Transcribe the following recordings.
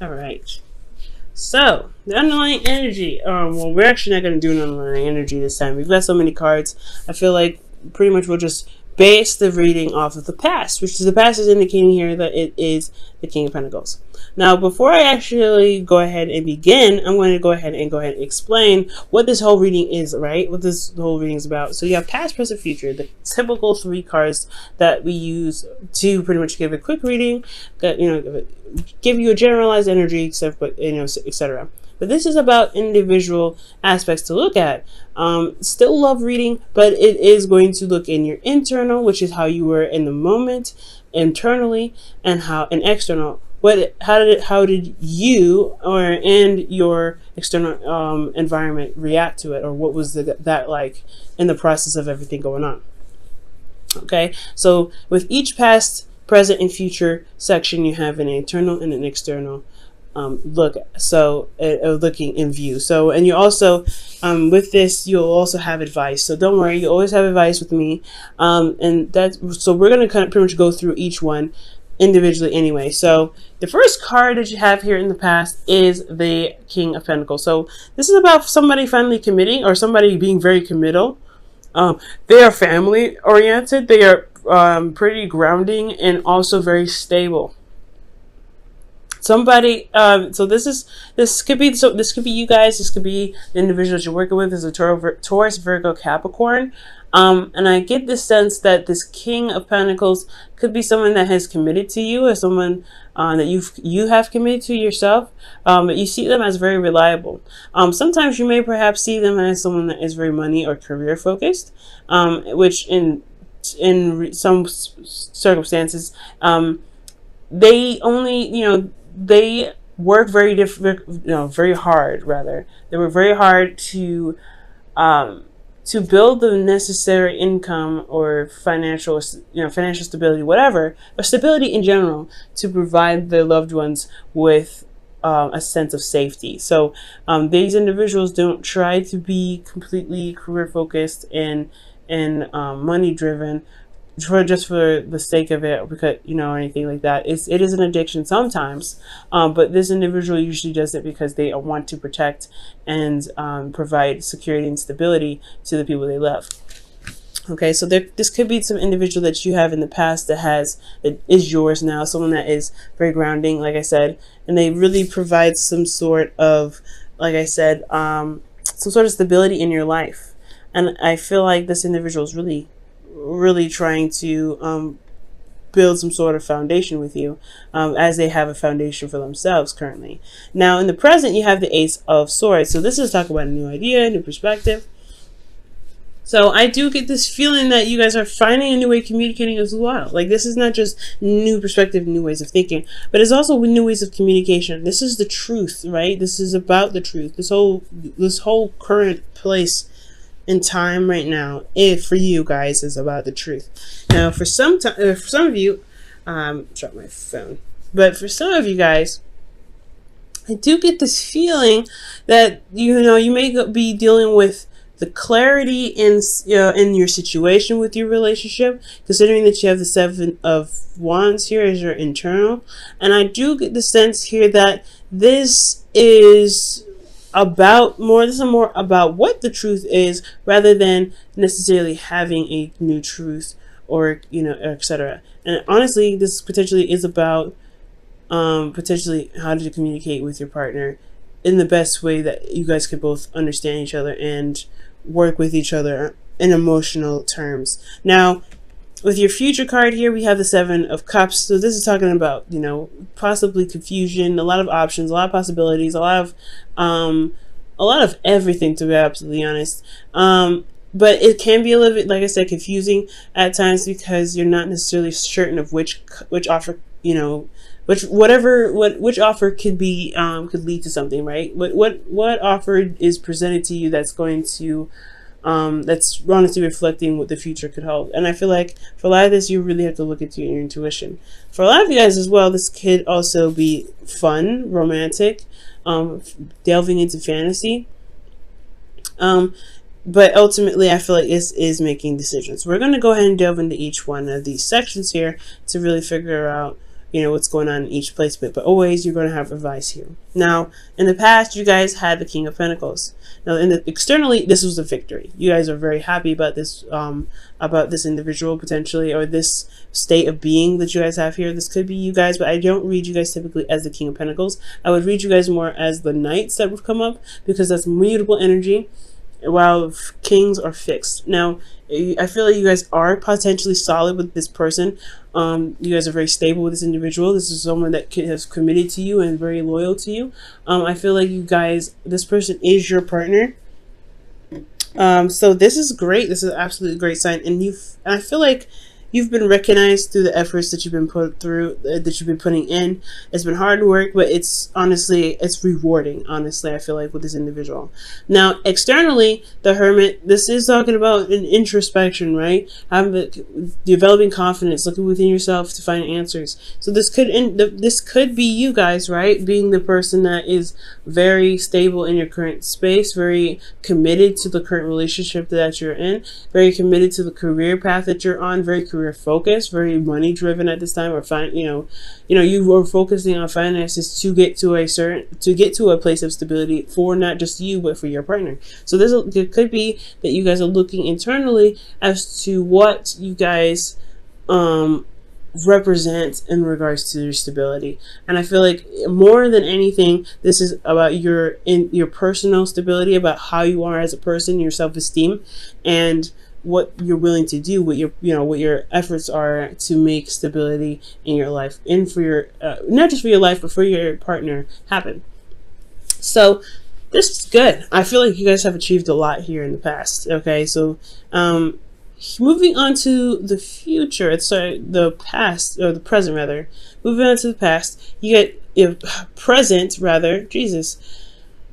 All right. So the underlying energy. Well, we're actually not going to do an underlying energy this time. We've got so many cards. I feel like pretty much we'll just base the reading off of the past, which is the past is indicating here that it is the King of Pentacles. Now, before I actually go ahead and begin, I'm going to go ahead and explain what this whole reading is, right? What this whole reading is about. So you have past, present, future, the typical 3 cards that we use to pretty much give a quick reading, that give you a generalized energy, etc. But this is about individual aspects to look at. Still love reading, but it is going to look in your internal, which is how you were in the moment, internally, and external. How did you and your external environment react to it, or what was that like in the process of everything going on? Okay, so with each past, present, and future section, you have an internal and an external look. So looking in view. So, and you also with this, you'll also have advice. So don't worry, you always have advice with me. And that's so we're gonna kind of pretty much go through each one individually anyway. So the first card that you have here in the past is the King of Pentacles. So this is about somebody finally committing, or somebody being very committal. They are family oriented. They are pretty grounding and also very stable. Somebody, so this could be you guys. This could be the individuals you're working with. Is a Taurus, Virgo, Capricorn. And I get the sense that this King of Pentacles could be someone that has committed to you, or someone that you have committed to yourself. But you see them as very reliable. Sometimes you may perhaps see them as someone that is very money or career focused, which in some circumstances, they only they work very hard. Rather, they work very hard to build the necessary income or financial stability, whatever, or stability in general, to provide their loved ones with a sense of safety. So these individuals don't try to be completely career focused and money driven just for the sake of it, because or anything like that. It is an addiction sometimes, but this individual usually does it because they want to protect and provide security and stability to the people they love. Okay, so this could be some individual that you have in the past that is yours now, someone that is very grounding, like I said, and they really provide some sort of, like I said, some sort of stability in your life. And I feel like this individual is really trying to build some sort of foundation with you, as they have a foundation for themselves currently. Now, in the present, you have the Ace of Swords. So this is talking about a new idea, new perspective. So I do get this feeling that you guys are finding a new way of communicating as well. Like, this is not just new perspective, new ways of thinking, but it's also new ways of communication. This is the truth, right? This is about the truth. This whole current place in time right now, for you guys, is about the truth. Now, for some of you, drop my phone. But for some of you guys, I do get this feeling that you may be dealing with the clarity in your situation with your relationship, considering that you have the Seven of Wands here as your internal. And I do get the sense here that this is more about what the truth is, rather than necessarily having a new truth, or etc. And honestly, this potentially is about potentially how to communicate with your partner in the best way that you guys could both understand each other and work with each other in emotional terms. Now, with your future card here, we have the Seven of Cups. So this is talking about, possibly confusion, a lot of options, a lot of possibilities, a lot of everything, to be absolutely honest. But it can be a little bit, like I said, confusing at times, because you're not necessarily certain of which offer, which offer could lead to something, right? What offer is presented to you that's going to that's honestly reflecting what the future could hold. And I feel like for a lot of this, you really have to look into your intuition. For a lot of you guys as well, this could also be fun, romantic, delving into fantasy. But ultimately, I feel like this is making decisions. We're going to go ahead and delve into each one of these sections here to really figure out, you know, what's going on in each placement. But always you're going to have advice here. Now, in the past, you guys had the King of Pentacles. Now, externally, this was a victory. You guys are very happy about this individual potentially, or this state of being that you guys have here. This could be you guys, but I don't read you guys typically as the King of Pentacles. I would read you guys more as the Knights that would come up, because that's mutable energy, while Kings are fixed. Now, I feel like you guys are potentially solid with this person. You guys are very stable with this individual. This is someone that has committed to you and very loyal to you. I feel like you guys, this person is your partner. So this is great. This is an absolutely great sign. And I feel like you've been recognized through the efforts that you've been putting in. It's been hard work, but it's rewarding, honestly, I feel like, with this individual. Now, externally, the Hermit, this is talking about an introspection, right? Developing confidence, looking within yourself to find answers. So this could be you guys, right? Being the person that is very stable in your current space, very committed to the current relationship that you're in, very committed to the career path that you're on, very career focused, very money driven at this time, or you were focusing on finances to get to a place of stability for not just you but for your partner. So it could be that you guys are looking internally as to what you guys represent in regards to your stability. And I feel like more than anything, this is about your personal stability, about how you are as a person, your self-esteem, and what you're willing to do, what your efforts are to make stability in your life, and for your not just for your life but for your partner happen. So this is good. I feel like you guys have achieved a lot here in the past. Okay, so moving on to the future, the past, or the present rather. Moving on to the past, you get present rather. Jesus.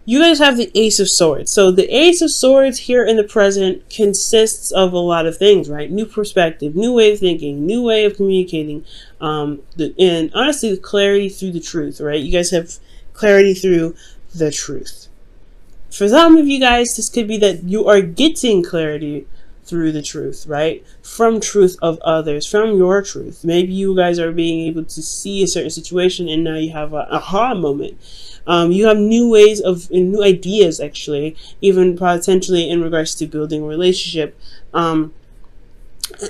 You guys have the Ace of Swords. So the Ace of Swords here in the present consists of a lot of things, right? New perspective, new way of thinking, new way of communicating, and honestly, the clarity through the truth, right? You guys have clarity through the truth. For some of you guys, this could be that you are getting clarity through the truth, right? From truth of others, from your truth. Maybe you guys are being able to see a certain situation and now you have an aha moment. You have new ways new ideas, actually, even potentially in regards to building a relationship.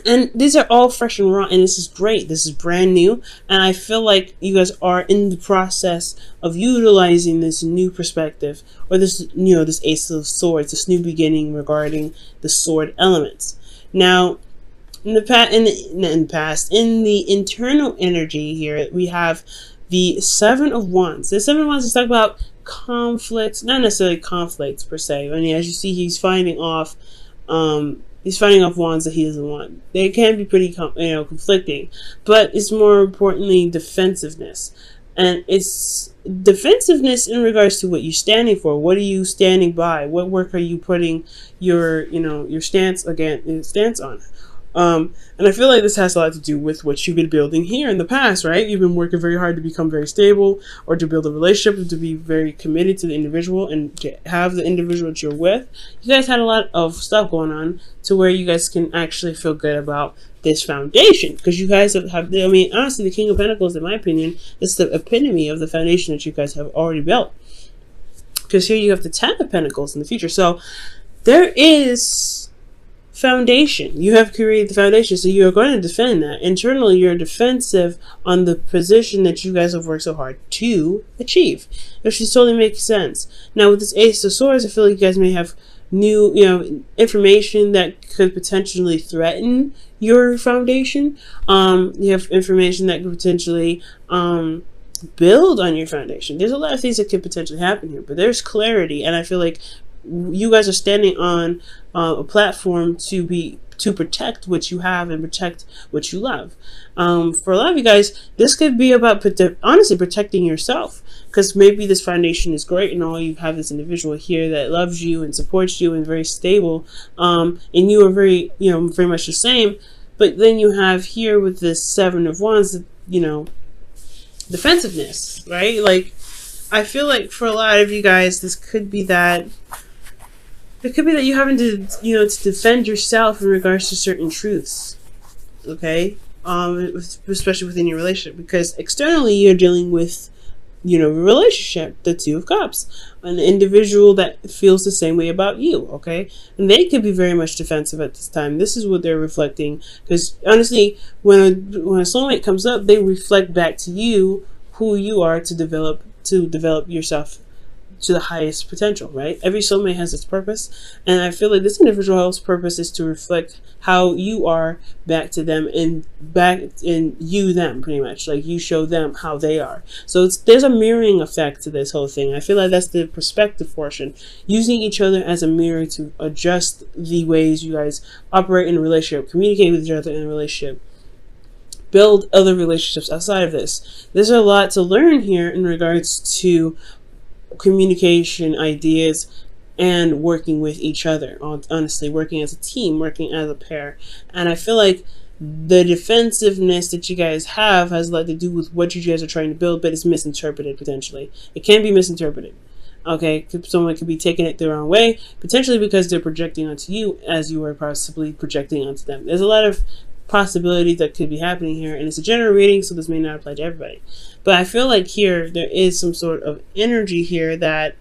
And these are all fresh and raw, and this is great. This is brand new, and I feel like you guys are in the process of utilizing this new perspective, or this Ace of Swords, this new beginning regarding the sword elements. Now, in the internal energy here, we have the Seven of Wands. The Seven of Wands is talking about conflicts, not necessarily conflicts per se. I mean, as you see, he's fighting off wands that he doesn't want. They can be pretty, conflicting, but it's more importantly defensiveness, and it's defensiveness in regards to what you're standing for. What are you standing by? What work are you putting your stance on? And I feel like this has a lot to do with what you've been building here in the past, right? You've been working very hard to become very stable, or to build a relationship, to be very committed to the individual and to have the individual that you're with. You guys had a lot of stuff going on to where you guys can actually feel good about this foundation, because you guys have, I mean, honestly, the King of Pentacles, in my opinion, is the epitome of the foundation that you guys have already built. Because here you have the Ten of Pentacles in the future. So there is foundation. You have created the foundation, so you're going to defend that. Internally, you're defensive on the position that you guys have worked so hard to achieve, which totally makes sense. Now, with this Ace of Swords, I feel like you guys may have new, information that could potentially threaten your foundation. You have information that could potentially build on your foundation. There's a lot of things that could potentially happen here, but there's clarity, and I feel like you guys are standing on a platform to protect what you have and protect what you love. For a lot of you guys, this could be about honestly protecting yourself, because maybe this foundation is great and all, you have this individual here that loves you and supports you and very stable, and you are very much the same. But then you have here with this Seven of Wands, defensiveness, right? Like, I feel like for a lot of you guys, this could be that. It could be that you having to, to defend yourself in regards to certain truths. Okay? especially within your relationship, because externally you're dealing with, a relationship, the Two of Cups, an individual that feels the same way about you, okay? And they could be very much defensive at this time. This is what they're reflecting, because honestly, when a soulmate comes up, they reflect back to you who you are to develop yourself to the highest potential, right? Every soulmate has its purpose, and I feel like this individual's purpose is to reflect how you are back to them, and back in you them, pretty much, like you show them how they are. So there's a mirroring effect to this whole thing. I feel like that's the perspective portion, using each other as a mirror to adjust the ways you guys operate in a relationship, communicate with each other in a relationship, build other relationships outside of this. There's a lot to learn here in regards to communication, ideas, and working with each other. Honestly, working as a team, working as a pair. And I feel like the defensiveness that you guys have has a lot to do with what you guys are trying to build, but it's misinterpreted potentially. It can be misinterpreted. Okay, someone could be taking it the wrong way, potentially because they're projecting onto you as you are possibly projecting onto them. There's a lot of possibilities that could be happening here, and it's a general reading, so this may not apply to everybody. But I feel like here there is some sort of energy here that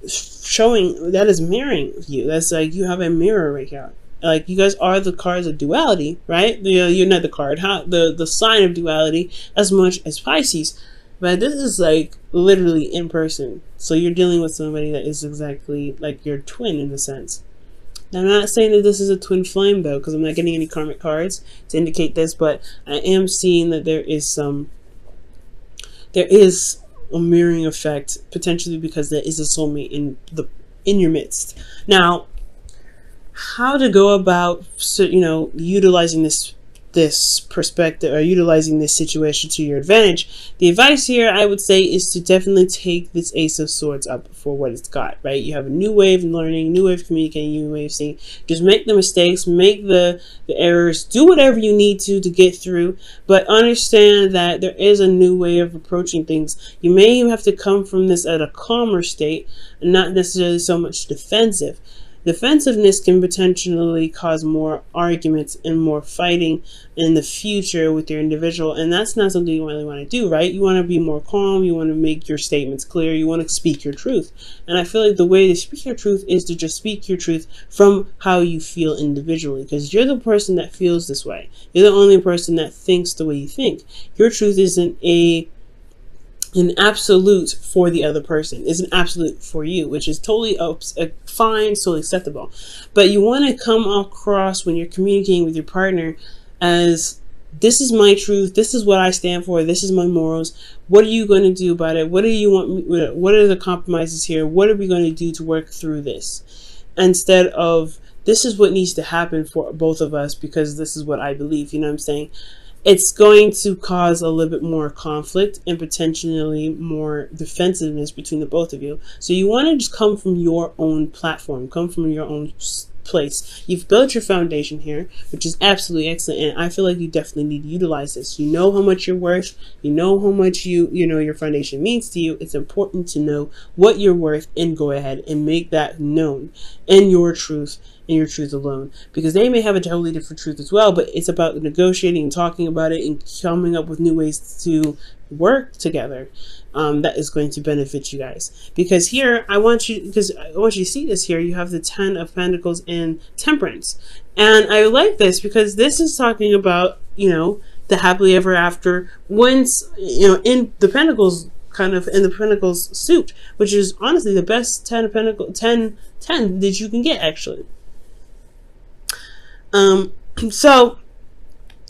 showing that is mirroring you. That's like you have a mirror right here. Like you guys are the cards of duality, right? You're not the card, the sign of duality as much as Pisces. But this is like literally in person. So you're dealing with somebody that is exactly like your twin in a sense. Now, I'm not saying that this is a twin flame though, because I'm not getting any karmic cards to indicate this, but I am seeing that there is a mirroring effect, potentially because there is a soulmate in your midst. Now, how to go about utilizing this perspective or utilizing this situation to your advantage? The advice here, I would say, is to definitely take this Ace of Swords up for what it's got, right? You have a new way of learning, new way of communicating, new way of seeing. Just make the mistakes, make the errors, do whatever you need to get through, but understand that there is a new way of approaching things. You may even have to come from this at a calmer state and not necessarily so much defensive. Defensiveness can potentially cause more arguments and more fighting in the future with your individual, and that's not something you really want to do, right? You want to be more calm, you want to make your statements clear, you want to speak your truth. And I feel like the way to speak your truth is to just speak your truth from how you feel individually, because you're the person that feels this way. You're the only person that thinks the way you think. Your truth isn't an absolute for the other person, is an absolute for you, which is totally fine, totally acceptable. But you want to come across when you're communicating with your partner as, this is my truth, this is what I stand for, this is my morals, what are you going to do about it, what do you want me, what are the compromises here, what are we going to do to work through this, instead of, this is what needs to happen for both of us because this is what I believe. You know what I'm saying? It's going to cause a little bit more conflict and potentially more defensiveness between the both of you. So you want to just come from your own platform, come from your own place. You've built your foundation here, which is absolutely excellent, and I feel like you definitely need to utilize this. You know how much you're worth, you know how much your foundation means to you. It's important to know what you're worth and go ahead and make that known in your truth, and your truth alone, because they may have a totally different truth as well, but it's about negotiating and talking about it and coming up with new ways to work together that is going to benefit you guys. Because here I want you to see this. Here you have the 10 of Pentacles and Temperance, and I like this because this is talking about the happily ever after, once in the Pentacles, kind of in the Pentacles suit, which is honestly the best 10 of Pentacles, 10 that you can get actually. So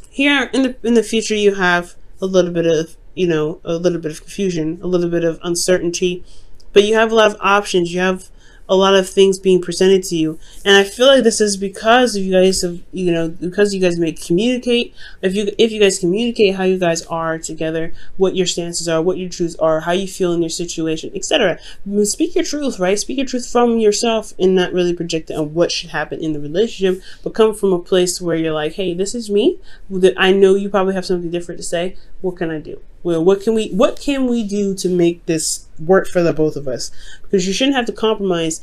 here in the future, you have a little bit of confusion, a little bit of uncertainty, but you have a lot of options. You have a lot of things being presented to you, and I feel like this is because you guys have, because you guys may communicate. If you guys communicate how you guys are together, what your stances are, what your truths are, how you feel in your situation, etc. Speak your truth, right? Speak your truth from yourself and not really project it on what should happen in the relationship, but come from a place where you're like, hey, this is me. I know you probably have something different to say. What can I do? Well, what can we do to make this work for the both of us? Because you shouldn't have to compromise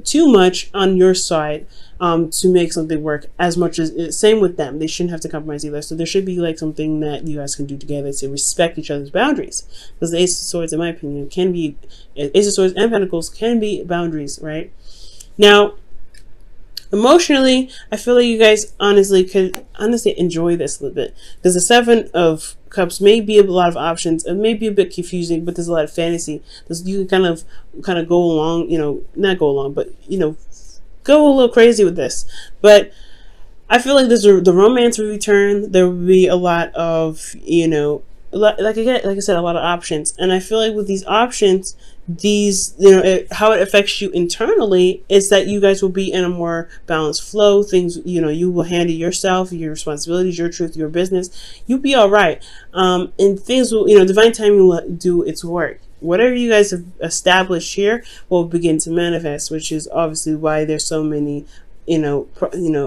too much on your side to make something work as much as same with them. They shouldn't have to compromise either. So there should be like something that you guys can do together to respect each other's boundaries, because the Ace of Swords, in my opinion, can be Ace of Swords and Pentacles can be boundaries, right? Now, emotionally, I feel like you guys could enjoy this a little bit, because the Seven of Cups may be a lot of options. It may be a bit confusing, but there's a lot of fantasy. You can kind of go along, not go along, but go a little crazy with this. But I feel like the romance will return. There will be a lot of like I said, a lot of options, and I feel like with these options, how it affects you internally is that you guys will be in a more balanced flow. Things, you will handle yourself, your responsibilities, your truth, your business. You'll be all right, and things will, divine timing will do its work. Whatever you guys have established here will begin to manifest, which is obviously why there's so many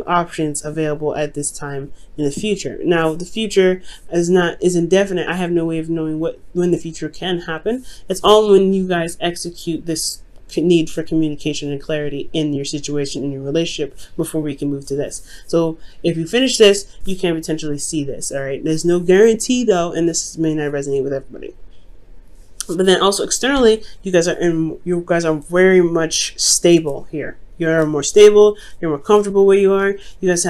options available at this time in the future. Now, the future is indefinite. I have no way of knowing when the future can happen. It's all when you guys execute this need for communication and clarity in your situation, in your relationship, before we can move to this. So if you finish this, you can potentially see this. All right. There's no guarantee though, and this may not resonate with everybody. But then also externally, you guys are very much stable here. You're more stable. You're more comfortable where you are. You guys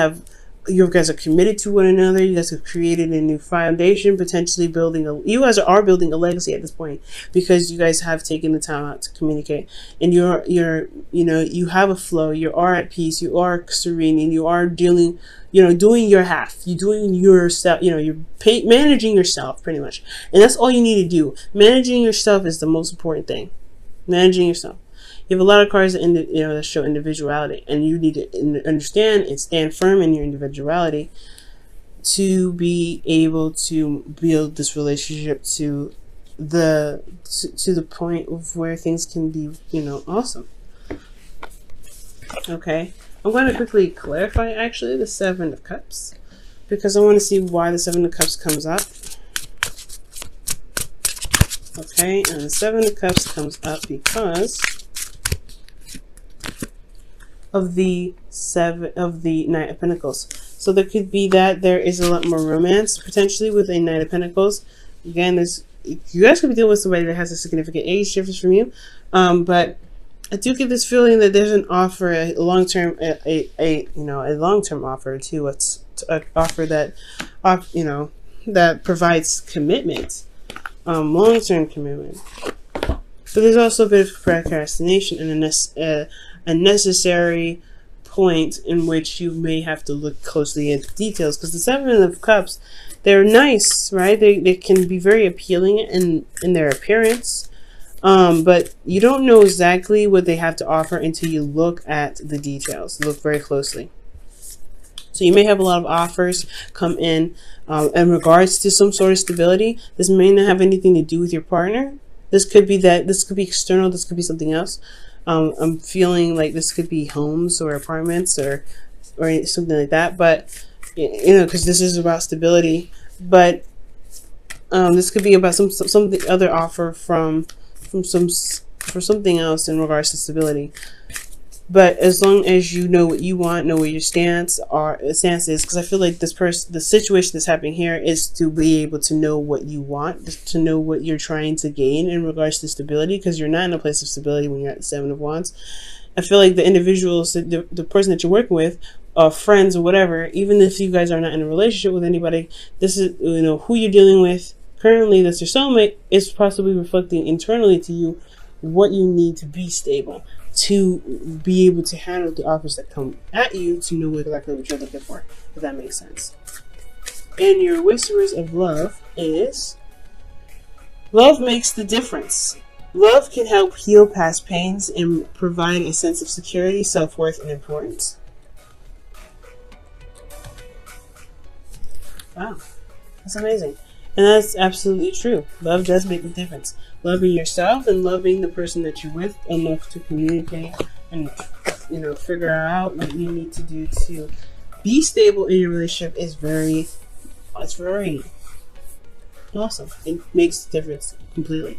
are committed to one another. You guys have created a new foundation, potentially you guys are building a legacy at this point, because you guys have taken the time out to communicate, and you have a flow. You are at peace. You are serene, and you are doing your half. You're doing yourself. You're managing yourself pretty much, and that's all you need to do. Managing yourself is the most important thing. Managing yourself. You have a lot of cards that show individuality, and you need to understand and stand firm in your individuality to be able to build this relationship to the point of where things can be, awesome. Okay, I'm going to quickly clarify actually the Seven of Cups, because I want to see why the Seven of Cups comes up. Okay, and the Seven of Cups comes up because of the Knight of Pentacles. So there could be that there is a lot more romance potentially with a Knight of Pentacles. Again, you guys could be dealing with somebody that has a significant age difference from you, but I do get this feeling that there's an offer, a long-term offer too. It's an offer that that provides commitment, long-term commitment. But there's also a bit of procrastination and a necessary point in which you may have to look closely at details, because the Seven of Cups, they're nice, right? They can be very appealing in their appearance, but you don't know exactly what they have to offer until you look at the details. Look very closely. So you may have a lot of offers come in regards to some sort of stability. This may not have anything to do with your partner. This could be external. This could be something else. I'm feeling like this could be homes or apartments or something like that. But because this is about stability. But this could be about some other offer for something else in regards to stability. But as long as you know what you want, know what your stance is, because I feel like the situation that's happening here is to be able to know what you want, to know what you're trying to gain in regards to stability, because you're not in a place of stability when you're at the Seven of Wands. I feel like the individuals, the person that you're working with, friends or whatever, even if you guys are not in a relationship with anybody, this is who you're dealing with currently. That's your soulmate is possibly reflecting internally to you what you need to be stable, to be able to handle the offers that come at you, to know exactly what you're looking for, if that makes sense. And your Whisperers of Love is, love makes the difference. Love can help heal past pains and provide a sense of security, self-worth, and importance. Wow, that's amazing. And that's absolutely true. Love does make a difference. Loving yourself and loving the person that you're with enough to communicate and figure out what you need to do to be stable in your relationship is very awesome. It makes a difference completely.